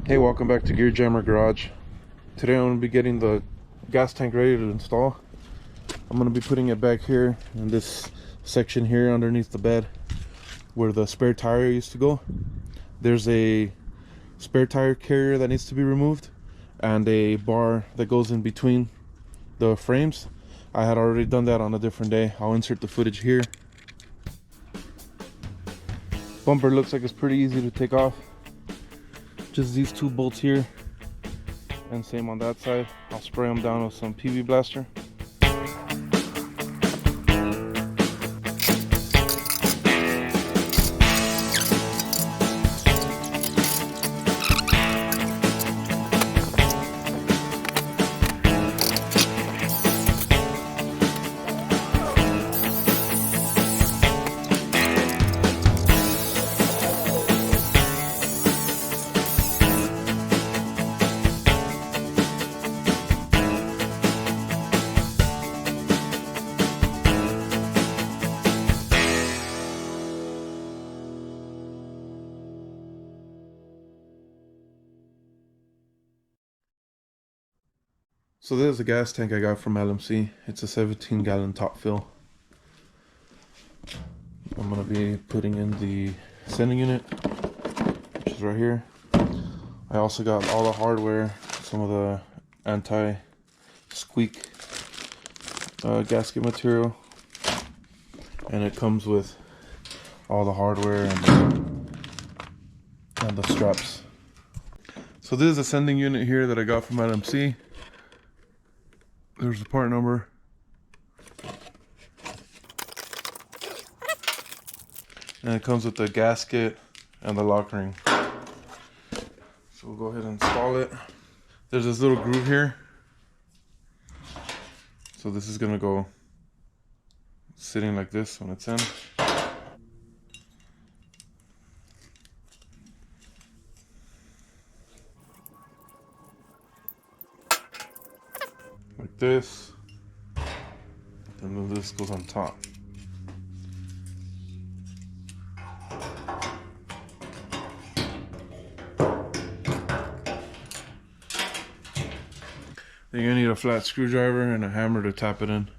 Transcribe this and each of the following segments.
Hey, welcome back to Gear Jammer Garage. Today I'm going to be getting the gas tank ready to install. I'm going to be putting it back here in this section here underneath the bed where the spare tire used to go. There's a spare tire carrier that needs to be removed and a bar that goes in between the frames. I had already done that on a different day. I'll insert the footage here. Bumper looks like it's pretty easy to take off. Just these two bolts here, and same on that side. I'll spray them down with some PV Blaster. So this is the gas tank I got from LMC. It's a 17-gallon top fill. I'm going to be putting in the sending unit, which is right here. I also got all the hardware, some of the anti-squeak gasket material, and it comes with all the hardware and the straps. So this is a sending unit here that I got from LMC. There's the part number. And it comes with the gasket and the lock ring. So we'll go ahead and install it. There's this little groove here. So this is gonna go sitting like this when it's in. Like this, and then this goes on top. Then you're gonna need a flat screwdriver and a hammer to tap it in.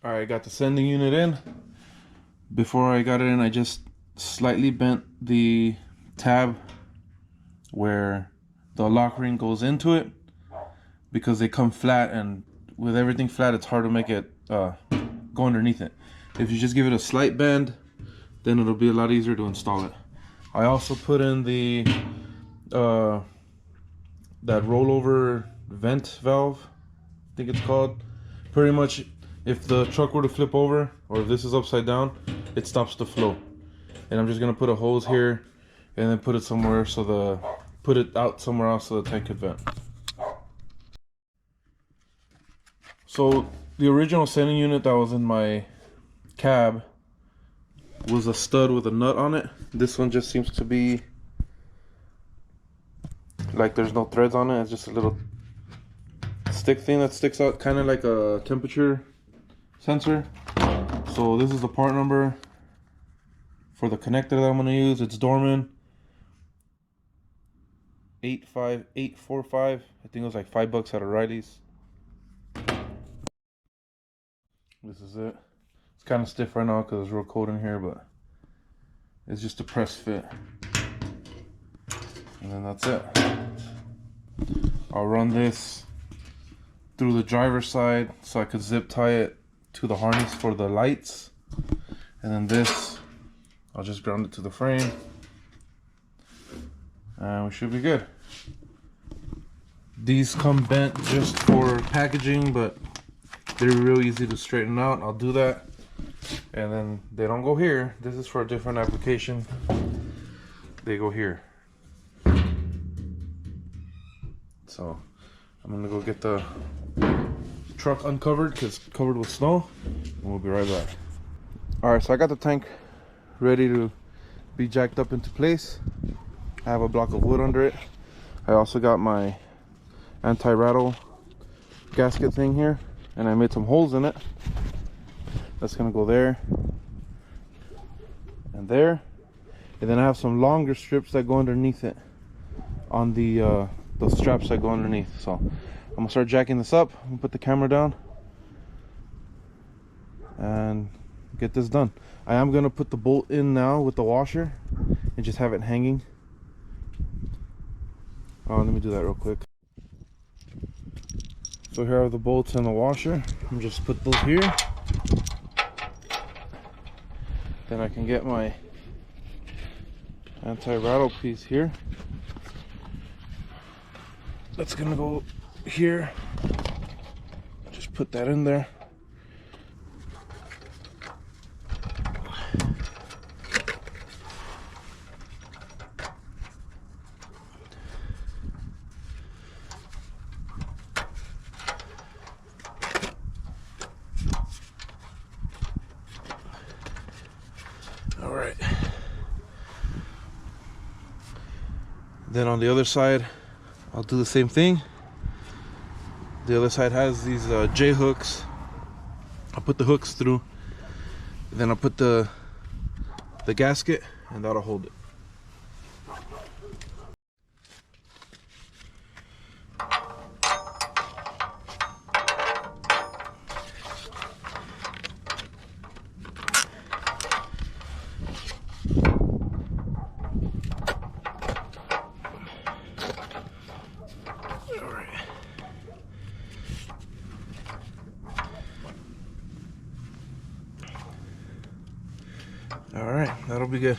Alright, I got the sending unit in. Before I got it in, I just slightly bent the tab where the lock ring goes into it, because they come flat, and with everything flat it's hard to make it go underneath it. If you just give it a slight bend, then it'll be a lot easier to install it. I also put in the that rollover vent valve, I think it's called. Pretty much, if the truck were to flip over, or if this is upside down, it stops the flow. And I'm just gonna put a hose here and then put it somewhere put it out somewhere else so the tank could vent. So the original sending unit that was in my cab was a stud with a nut on it. This one just seems to be like there's no threads on it. It's just a little stick thing that sticks out, kind of like a temperature sensor. So this is the part number for the connector that I'm going to use. It's Dorman 85845. I think it was like $5 at O'Reilly's. This is it. It's kind of stiff right now because it's real cold in here, but it's just a press fit. And then that's it. I'll run this through the driver's side so I could zip tie it to the harness for the lights. And then this, I'll just ground it to the frame. And we should be good. These come bent just for packaging, but they're real easy to straighten out. I'll do that. And then they don't go here. This is for a different application. They go here. So I'm gonna go get the truck uncovered because it's covered with snow, and we'll be right back. All right, so I got the tank ready to be jacked up into place. I have a block of wood under it. I also got my anti-rattle gasket thing here, and I made some holes in it. That's gonna go there and there, and then I have some longer strips that go underneath it on the straps that go underneath. So I'm gonna start jacking this up. I'm gonna put the camera down and get this done. I am gonna put the bolt in now with the washer and just have it hanging. Let me do that real quick. So here are the bolts and the washer. I'm just put those here. Then I can get my anti-rattle piece here. That's gonna go here. Just put that in there. All right. Then on the other side, I'll do the same thing. The other side has these J hooks. I'll put the hooks through, then I'll put the gasket, and that'll hold it. All right, that'll be good.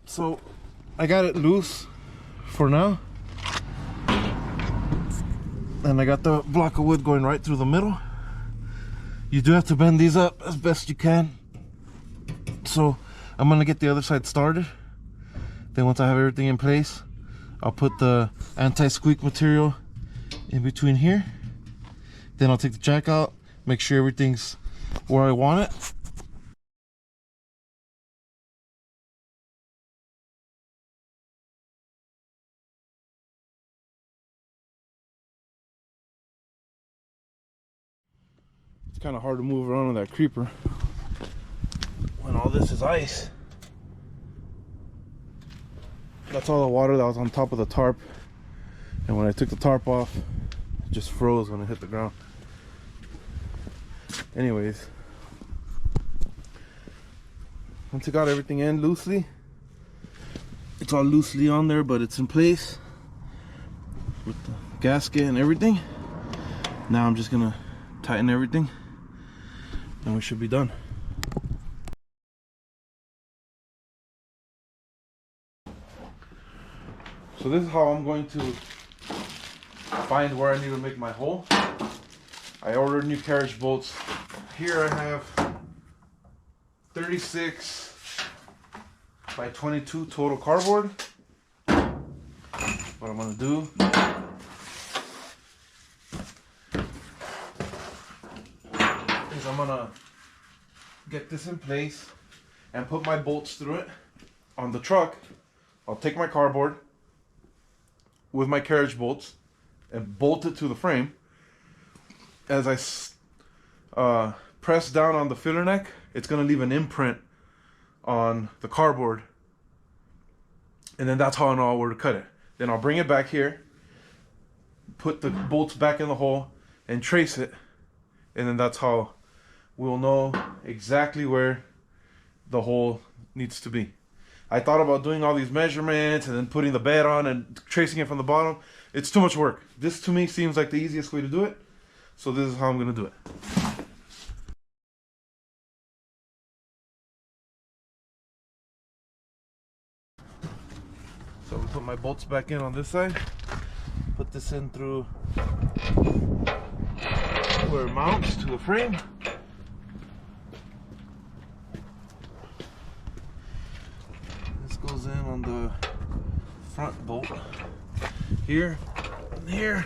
So I got it loose for now, and I got the block of wood going right through the middle. You do have to bend these up as best you can. So I'm gonna get the other side started. Then once I have everything in place, I'll put the anti-squeak material in between here. Then I'll take the jack out, make sure everything's where I want it. It's kind of hard to move around on that creeper when all this is ice. That's all the water that was on top of the tarp, and when I took the tarp off, it just froze when it hit the ground. Anyways, once I got everything in loosely, it's all loosely on there, but it's in place with the gasket and everything. Now I'm just gonna tighten everything and we should be done. So this is how I'm going to find where I need to make my hole. I ordered new carriage bolts. Here I have 36 by 22 total cardboard. What I'm gonna do is I'm gonna get this in place and put my bolts through it. On the truck, I'll take my cardboard with my carriage bolts and bolt it to the frame. As I press down on the filler neck, it's gonna leave an imprint on the cardboard, and then that's how I know where to cut it. Then I'll bring it back here, put the bolts back in the hole, and trace it, and then that's how we'll know exactly where the hole needs to be. I thought about doing all these measurements and then putting the bed on and tracing it from the bottom. It's too much work. This to me seems like the easiest way to do it, so this is how I'm gonna do it. So we put my bolts back in on this side, put this in through where it mounts to the frame. This goes in on the front bolt here and here.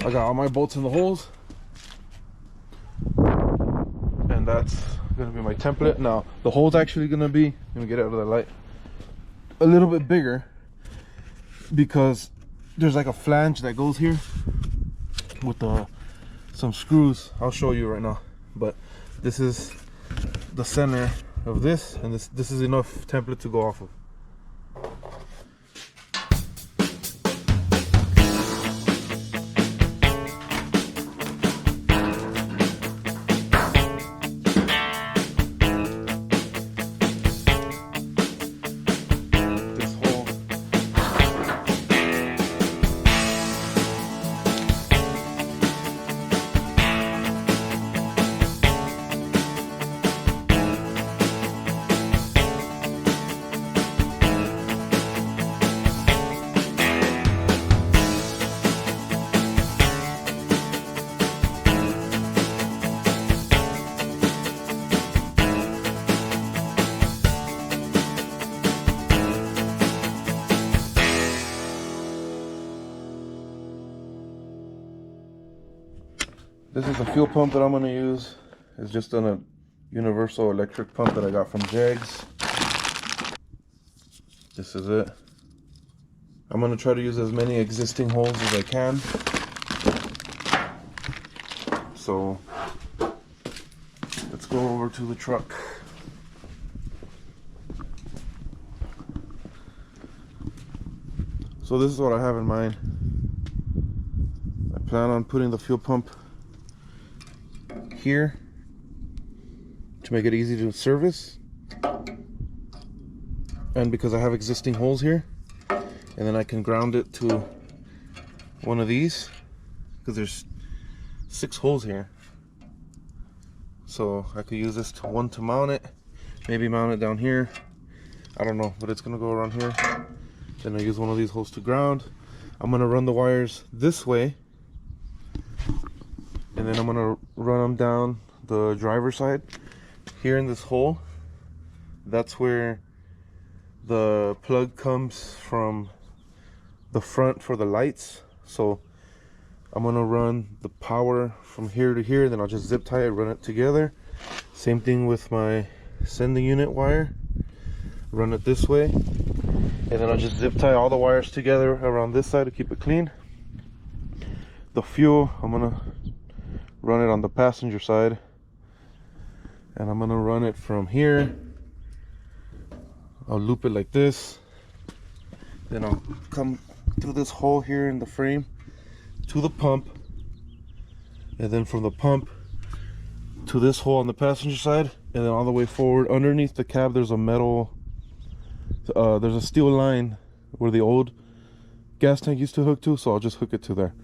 I got all my bolts in the holes, and that's gonna be my template. Now the hole's actually gonna be, let me get out of the light, a little bit bigger because there's like a flange that goes here with some screws. I'll show you right now, but this is the center of this, and this is enough template to go off of. This is the fuel pump that I'm going to use. It's just on a universal electric pump that I got from Jags. This is it. I'm going to try to use as many existing holes as I can. So let's go over to the truck. So this is what I have in mind. I plan on putting the fuel pump here to make it easy to service, and because I have existing holes here, and then I can ground it to one of these because there's 6 holes here, so I could use this to mount it, maybe mount it down here, I don't know, but it's gonna go around here. Then I use one of these holes to ground. I'm gonna run the wires this way, and then I'm gonna run them down the driver's side here in this hole. That's where the plug comes from the front for the lights. So I'm gonna run the power from here to here, then I'll just zip tie it, run it together. Same thing with my sending unit wire, run it this way, and then I'll just zip tie all the wires together around this side to keep it clean. The fuel, I'm gonna run it on the passenger side, and I'm gonna run it from here. I'll loop it like this, then I'll come through this hole here in the frame to the pump, and then from the pump to this hole on the passenger side, and then all the way forward. Underneath the cab there's a metal, there's a steel line where the old gas tank used to hook to, so I'll just hook it to there.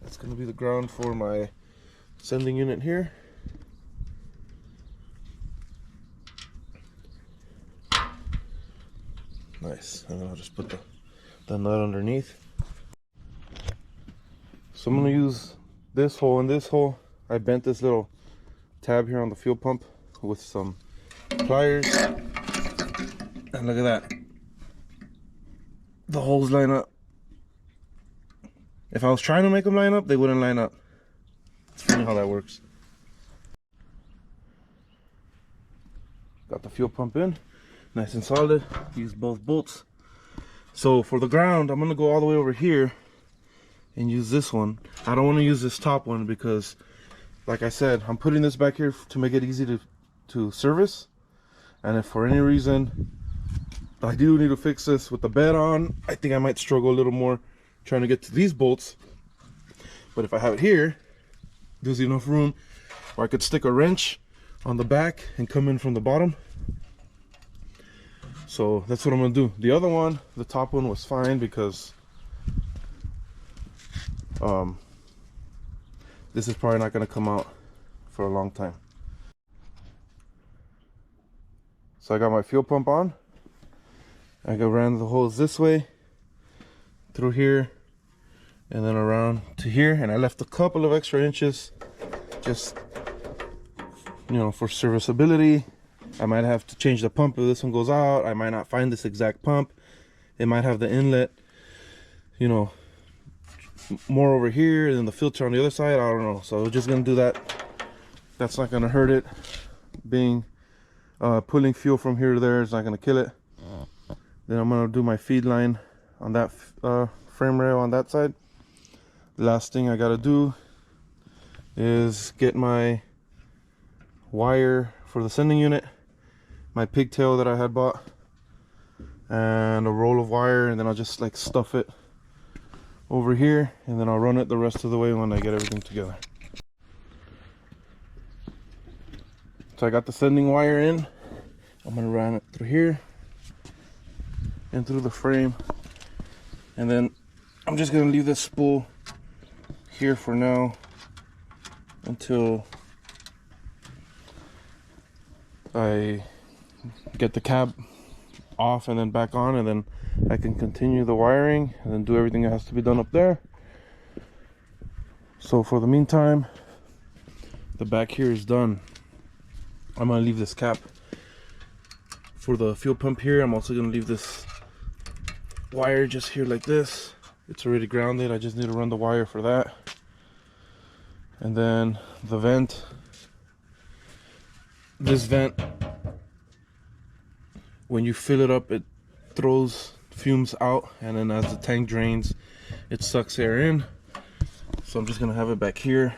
That's going to be the ground for my sending unit here. Nice, and then I'll just put the nut underneath. So I'm going to use this hole and this hole. I bent this little tab here on the fuel pump with some pliers, and look at that, the holes line up. If I was trying to make them line up, they wouldn't line up. It's funny how that works. Got the fuel pump in, nice and solid. Use both bolts. So for the ground, I'm gonna go all the way over here and use this one. I don't want to use this top one because, like I said, I'm putting this back here to make it easy to service. And if for any reason I do need to fix this with the bed on, I think I might struggle a little more trying to get to these bolts. But if I have it here, there's enough room where I could stick a wrench on the back and come in from the bottom. So that's what I'm gonna do. The other one, the top one, was fine because this is probably not gonna come out for a long time. So I got my fuel pump on. ran the hose this way, through here, and then around to here, and I left a couple of extra inches just, you know, for serviceability. I might have to change the pump if this one goes out. I might not find this exact pump. It might have the inlet, you know, more over here and then the filter on the other side. I don't know. So we're just gonna do that. That's not gonna hurt it. Being pulling fuel from here to there is not gonna kill it. Then I'm gonna do my feed line on that frame rail on that side. The last thing I gotta do is get my wire for the sending unit, my pigtail that I had bought, and a roll of wire, and then I'll just like stuff it over here, and then I'll run it the rest of the way when I get everything together. So I got the sending wire in. I'm gonna run it through here and through the frame, and then I'm just gonna leave this spool here for now until I get the cab off and then back on, and then I can continue the wiring and then do everything that has to be done up there. So for the meantime, the back here is done. I'm gonna leave this cap for the fuel pump here. I'm also gonna leave this wire just here like this. It's already grounded. I just need to run the wire for that. And then the vent, this vent, when you fill it up, it throws fumes out, and then as the tank drains, it sucks air in. So I'm just gonna have it back here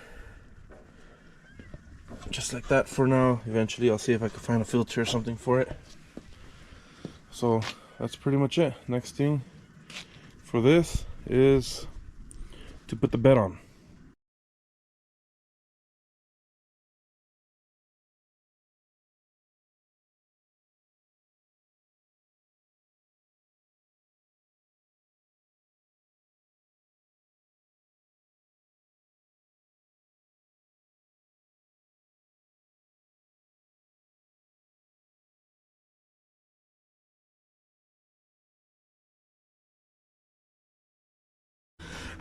just like that for now. Eventually I'll see if I can find a filter or something for it. So that's pretty much it. Next thing for this is to put the bed on.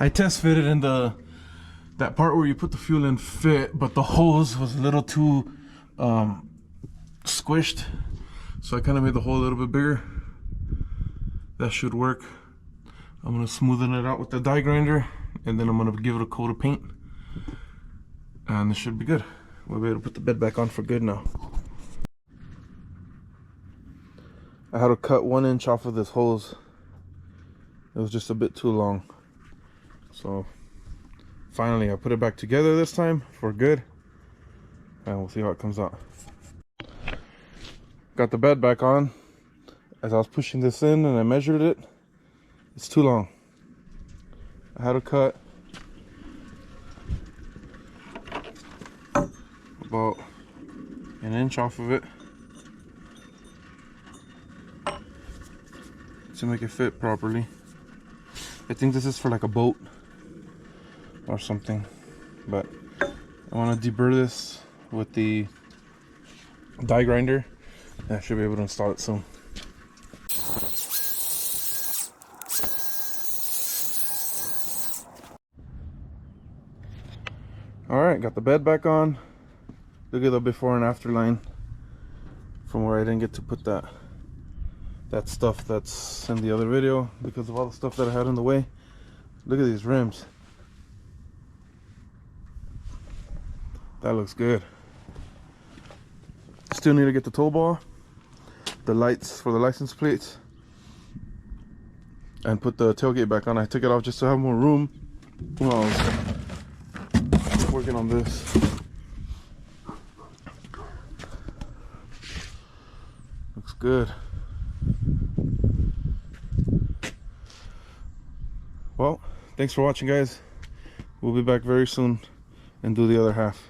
I test fitted in that part where you put the fuel in fit, but the hose was a little too squished, so I kind of made the hole a little bit bigger. That should work. I'm gonna smoothen it out with the die grinder, and then I'm gonna give it a coat of paint, and this should be good. We'll be able to put the bed back on for good now. I had to cut 1 inch off of this hose. It was just a bit too long. So finally I put it back together this time for good, and we'll see how it comes out. Got the bed back on. As I was pushing this in and I measured it, it's too long. I had to cut about 1 inch off of it to make it fit properly. I think this is for like a boat or something, but I want to deburr this with the die grinder, and I should be able to install it soon. Alright, got the bed back on. Look at the before and after line from where I didn't get to put that stuff that's in the other video because of all the stuff that I had in the way. Look at these rims. That looks good. Still need to get the tow ball, the lights for the license plates, and put the tailgate back on. I took it off just to have more room while I was working on this. Looks good. Well, thanks for watching, guys. We'll be back very soon and do the other half.